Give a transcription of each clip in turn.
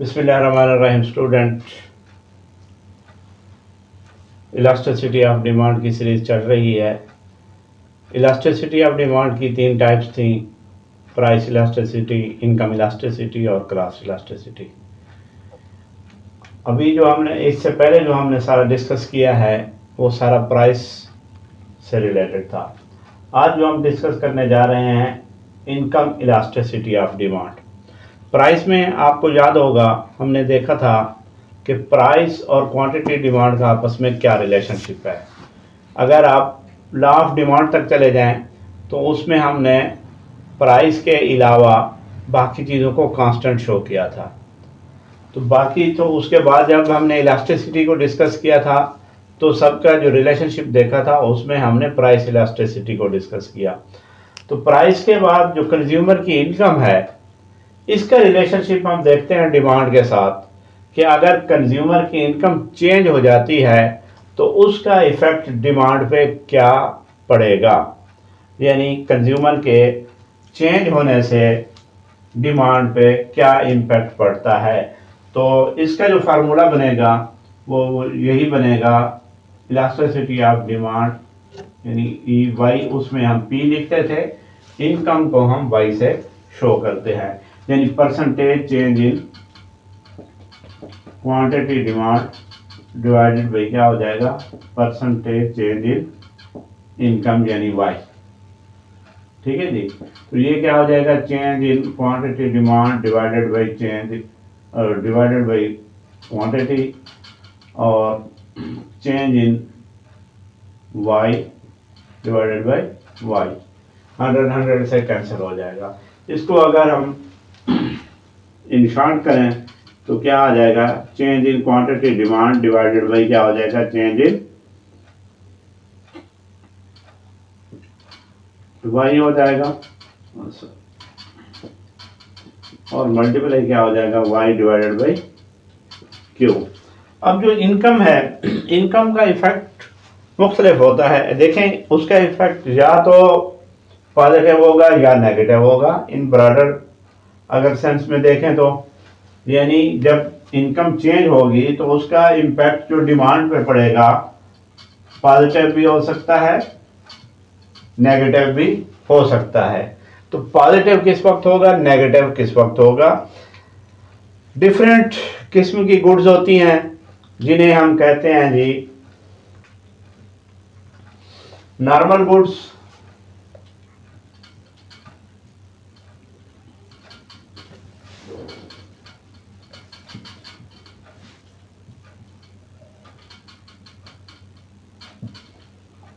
बिस्मिल्लाहिर्रहमानिर्रहीम student, elasticity of demand की series चल रही है। इलास्टिसिटी ऑफ डिमांड की तीन टाइप्स थी: प्राइस इलास्टिसिटी, इनकम इलास्टिसिटी और क्रॉस इलास्टिसिटी। अभी जो हमने इससे पहले जो हमने सारा डिस्कस किया है वो सारा प्राइस से रिलेटेड था। आज जो हम डिस्कस करने जा रहे हैं income elasticity of demand. Price में आपको याद होगा हमने देखा था कि प्राइस और क्वांटिटी डिमांड का आपस में क्या रिलेशनशिप है। अगर आप लॉ ऑफ डिमांड तक चले जाएं तो उसमें हमने प्राइस के अलावा बाकी चीज़ों को कांस्टेंट शो किया था। तो बाकी तो उसके बाद जब हमने इलास्टिसिटी को डिस्कस किया था तो सबका जो रिलेशनशिप देखा था उसमें हमने प्राइस इलास्टिसिटी को डिस्कस किया। तो प्राइस के बाद जो कंज्यूमर की इनकम है इसका रिलेशनशिप हम देखते हैं डिमांड के साथ कि अगर कंज्यूमर की इनकम चेंज हो जाती है तो उसका इफ़ेक्ट डिमांड पे क्या पड़ेगा, यानी कंज्यूमर के चेंज होने से डिमांड पे क्या इम्पैक्ट पड़ता है। तो इसका जो फार्मूला बनेगा वो यही बनेगा, इलास्टिसिटी ऑफ डिमांड यानी ई वाई, उसमें हम पी लिखते थे, इनकम को हम वाई से शो करते हैं, यानी percentage change in quantity demand divided by क्या हो जाएगा, परसेंटेज चेंज इन इनकम यानी वाई। ठीक है जी। तो ये क्या हो जाएगा, change in quantity demand divided by change divided by quantity, और change in Y divided by Y. 100 से कैंसिल हो जाएगा। इसको अगर हम इन शॉर्ट करें तो क्या आ जाएगा, change in quantity demand divided by क्या हो जाएगा, चेंज इन वाई हो जाएगा, और मल्टीप्लाई क्या हो जाएगा, वाई डिवाइडेड बाई क्यू। अब जो इनकम है, इनकम का इफेक्ट मुख्तलिफ होता है। देखें उसका इफेक्ट या तो पॉजिटिव होगा या नेगेटिव होगा। इन ब्रॉडर अगर सेंस में देखें तो यानी जब इनकम चेंज होगी तो उसका इम्पैक्ट जो डिमांड पे पड़ेगा पॉजिटिव भी हो सकता है, नेगेटिव भी हो सकता है। तो पॉजिटिव किस वक्त होगा, नेगेटिव किस वक्त होगा। डिफरेंट किस्म की गुड्स होती हैं जिन्हें हम कहते हैं जी नॉर्मल गुड्स,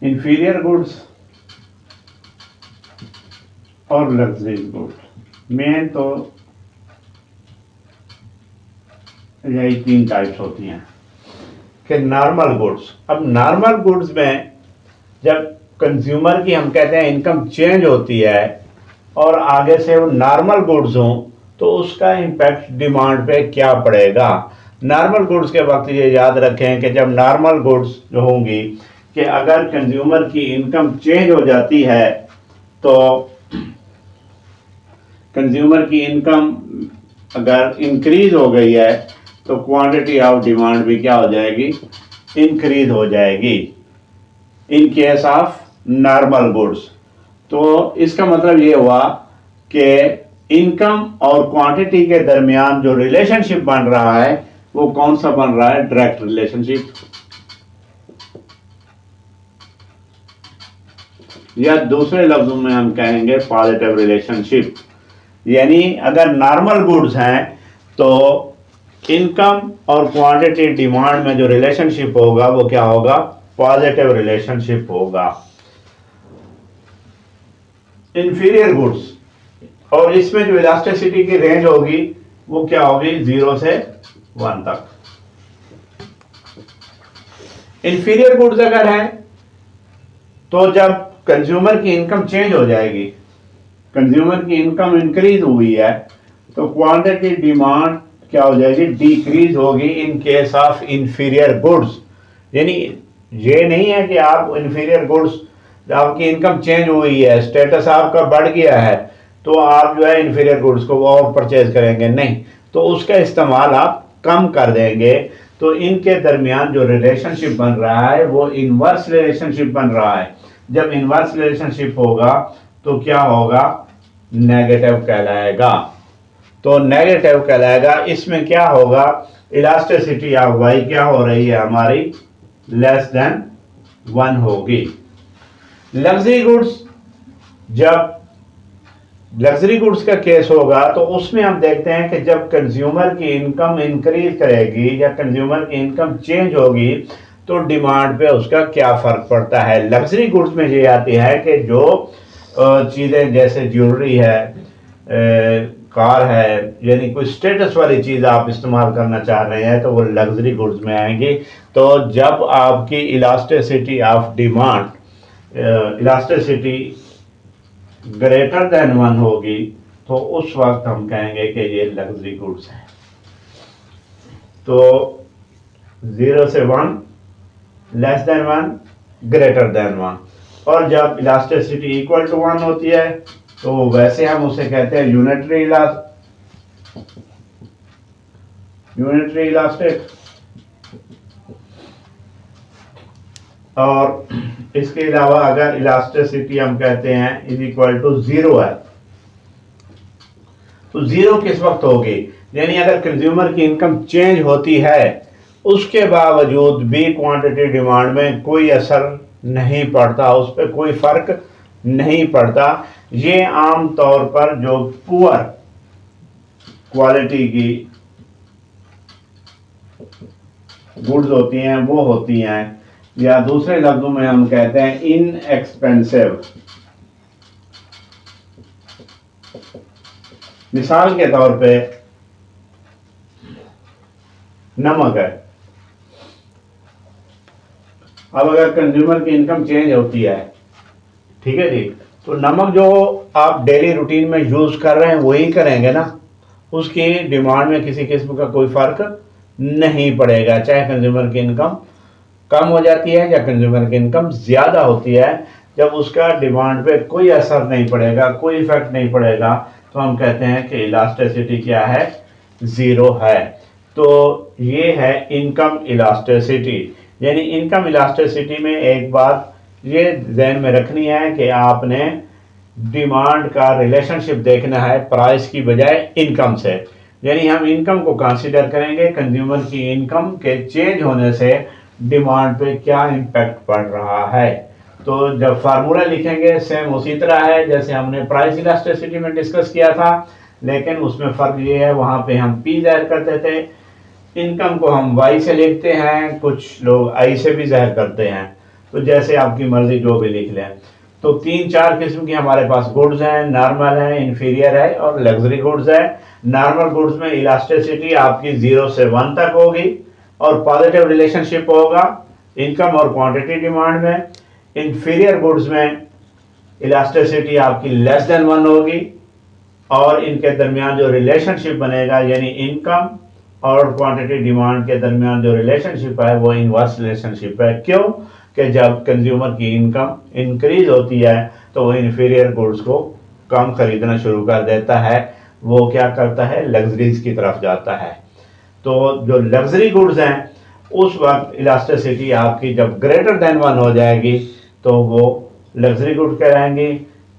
इंफीरियर गुड्स और लग्जरी गुड्स। मेन तो यही तीन टाइप्स होती हैं कि नॉर्मल गुड्स। अब नॉर्मल गुड्स में जब कंज्यूमर की हम कहते हैं इनकम चेंज होती है और आगे से वो नॉर्मल गुड्स हों तो उसका इम्पैक्ट डिमांड पे क्या पड़ेगा। नॉर्मल गुड्स के वक्त ये याद रखें कि जब नॉर्मल गुड्स जो होंगी कि अगर कंज्यूमर की इनकम चेंज हो जाती है तो कंज्यूमर की इनकम अगर इंक्रीज हो गई है तो क्वांटिटी ऑफ डिमांड भी क्या हो जाएगी, इंक्रीज हो जाएगी in case of normal goods. तो इसका मतलब ये हुआ कि इनकम और क्वांटिटी के दरमियान जो रिलेशनशिप बन रहा है वो कौन सा बन रहा है, डायरेक्ट रिलेशनशिप, या दूसरे लफ्जों में हम कहेंगे पॉजिटिव रिलेशनशिप। यानी अगर नॉर्मल गुड्स हैं तो इनकम और क्वांटिटी डिमांड में जो रिलेशनशिप होगा वो क्या होगा, पॉजिटिव रिलेशनशिप होगा। इंफीरियर गुड्स, और इसमें जो इलास्टिसिटी की रेंज होगी वो क्या होगी, 0 से 1 तक। इंफीरियर गुड्स अगर हैं तो जब कंज्यूमर की इनकम चेंज हो जाएगी, कंज्यूमर की इनकम इंक्रीज हुई है तो क्वांटिटी डिमांड क्या हो जाएगी, डिक्रीज होगी in case of inferior goods. यानी ये नहीं है कि आप इंफीरियर गुड्स, आपकी इनकम चेंज हुई है, स्टेटस आपका बढ़ गया है तो आप जो है इंफीरियर गुड्स को और परचेज करेंगे, नहीं। तो उसका इस्तेमाल आप कम कर देंगे, तो इनके दरमियान जो रिलेशनशिप बन रहा है वो इनवर्स रिलेशनशिप बन रहा है। जब इनवर्स रिलेशनशिप होगा तो क्या होगा, नेगेटिव कहलाएगा। तो नेगेटिव कहलाएगा, इसमें क्या होगा, इलास्टिसिटी ऑफ वाई क्या हो रही है हमारी, लेस देन 1 होगी। लग्जरी गुड्स, जब लग्जरी गुड्स का केस होगा तो उसमें हम देखते हैं कि जब कंज्यूमर की इनकम इंक्रीज करेगी या कंज्यूमर की इनकम चेंज होगी तो डिमांड पे उसका क्या फर्क पड़ता है। लग्जरी गुड्स में ये आती है कि जो चीज़ें जैसे ज्वेलरी है, कार है, यानी कोई स्टेटस वाली चीज़ आप इस्तेमाल करना चाह रहे हैं तो वो लग्जरी गुड्स में आएंगी। तो जब आपकी elasticity of demand, elasticity greater than 1 होगी तो उस वक्त हम कहेंगे कि ये लग्जरी गुड्स है। तो 0 से 1, लेस देन 1, ग्रेटर देन 1। और जब इलास्टिसिटी इक्वल टू 1 होती है तो वैसे हम उसे कहते हैं यूनिटरी इलास्टिक। और इसके अलावा अगर इलास्टिसिटी हम कहते हैं इज इक्वल टू 0 है तो 0 किस वक्त होगी, यानी अगर कंज्यूमर की इनकम चेंज होती है उसके बावजूद भी क्वांटिटी डिमांड में कोई असर नहीं पड़ता, उस पर कोई फर्क नहीं पड़ता। ये आम तौर पर जो पुअर क्वालिटी की गुड्स होती हैं वो होती हैं, या दूसरे लफ्जों में हम कहते हैं इनएक्सपेंसिव। मिसाल के तौर पे नमक है। अब अगर कंज्यूमर की इनकम चेंज होती है, ठीक है जी, तो नमक जो आप डेली रूटीन में यूज कर रहे हैं वही करेंगे ना, उसकी डिमांड में किसी किस्म का कोई फर्क नहीं पड़ेगा, चाहे कंज्यूमर की इनकम कम हो जाती है या कंज्यूमर की इनकम ज्यादा होती है। जब उसका डिमांड पे कोई असर नहीं पड़ेगा, कोई इफेक्ट नहीं पड़ेगा, तो हम कहते हैं कि इलास्टिसिटी क्या है, 0 है। तो ये है इनकम इलास्टिसिटी। यानी इनकम इलास्टिसिटी में एक बात ये ध्यान में रखनी है कि आपने डिमांड का रिलेशनशिप देखना है प्राइस की बजाय इनकम से। यानी हम इनकम को कंसीडर करेंगे, कंज्यूमर की इनकम के चेंज होने से डिमांड पे क्या इम्पैक्ट पड़ रहा है। तो जब फार्मूला लिखेंगे सेम उसी तरह है जैसे हमने प्राइस इलास्टिसिटी में डिस्कस किया था, लेकिन उसमें फ़र्क ये है वहाँ पे हम पी ज़ाहिर करते थे, इनकम को हम वाई से लिखते हैं, कुछ लोग आई से भी ज़ाहिर करते हैं। तो जैसे आपकी मर्जी जो भी लिख लें। तो 3-4 किस्म की हमारे पास गुड्स हैं, नॉर्मल है, इन्फीरियर है और लग्जरी गुड्स है। नॉर्मल गुड्स में इलास्टिसिटी आपकी 0 से 1 तक होगी और पॉजिटिव रिलेशनशिप होगा इनकम और क्वांटिटी डिमांड में। इन्फीरियर गुड्स में इलास्टिसिटी आपकी लेस देन 1 होगी और इनके दरमियान जो रिलेशनशिप बनेगा यानी इनकम और क्वांटिटी डिमांड के दरमियान जो रिलेशनशिप है वो इनवर्स रिलेशनशिप है। क्यों कि जब कंज्यूमर की इनकम इंक्रीज होती है तो वो इन्फीरियर गुड्स को कम खरीदना शुरू कर देता है, वो क्या करता है, लग्जरीज की तरफ जाता है। तो जो लग्जरी गुड्स हैं उस वक्त इलास्टिसिटी आपकी जब ग्रेटर देन 1 हो जाएगी तो वो लग्जरी गुड कहलाएंगी,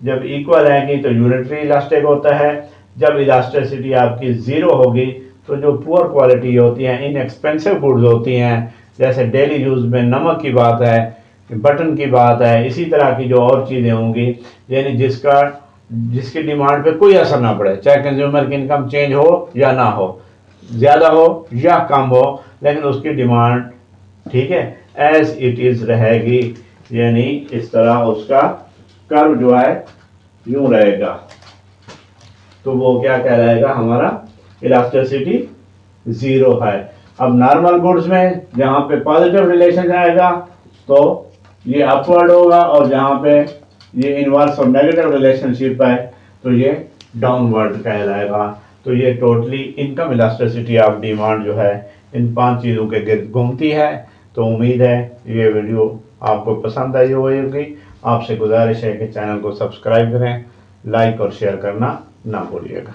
जब इक्वल आएंगी तो यूनिटरी इलास्टिक होता है, जब इलास्टिसिटी आपकी 0 होगी तो जो पुअर क्वालिटी होती हैं, इनएक्सपेंसिव गुड्स होती हैं, जैसे डेली यूज़ में नमक की बात है, बटन की बात है, इसी तरह की जो और चीज़ें होंगी, यानी जिसकी डिमांड पे कोई असर ना पड़े, चाहे कंज्यूमर की इनकम चेंज हो या ना हो, ज़्यादा हो या कम हो, लेकिन उसकी डिमांड ठीक है एज इट इज़ रहेगी, यानी इस तरह उसका कर्व जो है यूं रहेगा। तो वो क्या कहलाएगा, हमारा इलास्टिसिटी 0 है। अब नॉर्मल गुड्स में जहाँ पे पॉजिटिव रिलेशन आएगा तो ये अपवर्ड होगा और जहाँ पे ये इनवर्स और नेगेटिव रिलेशनशिप है तो ये डाउनवर्ड कहलाएगा। तो ये totally income elasticity of demand जो है इन 5 चीज़ों के गिर्द घूमती है। तो उम्मीद है ये वीडियो आपको पसंद आई होगी। आपसे गुजारिश है कि चैनल को सब्सक्राइब करें, लाइक और शेयर करना ना भूलिएगा।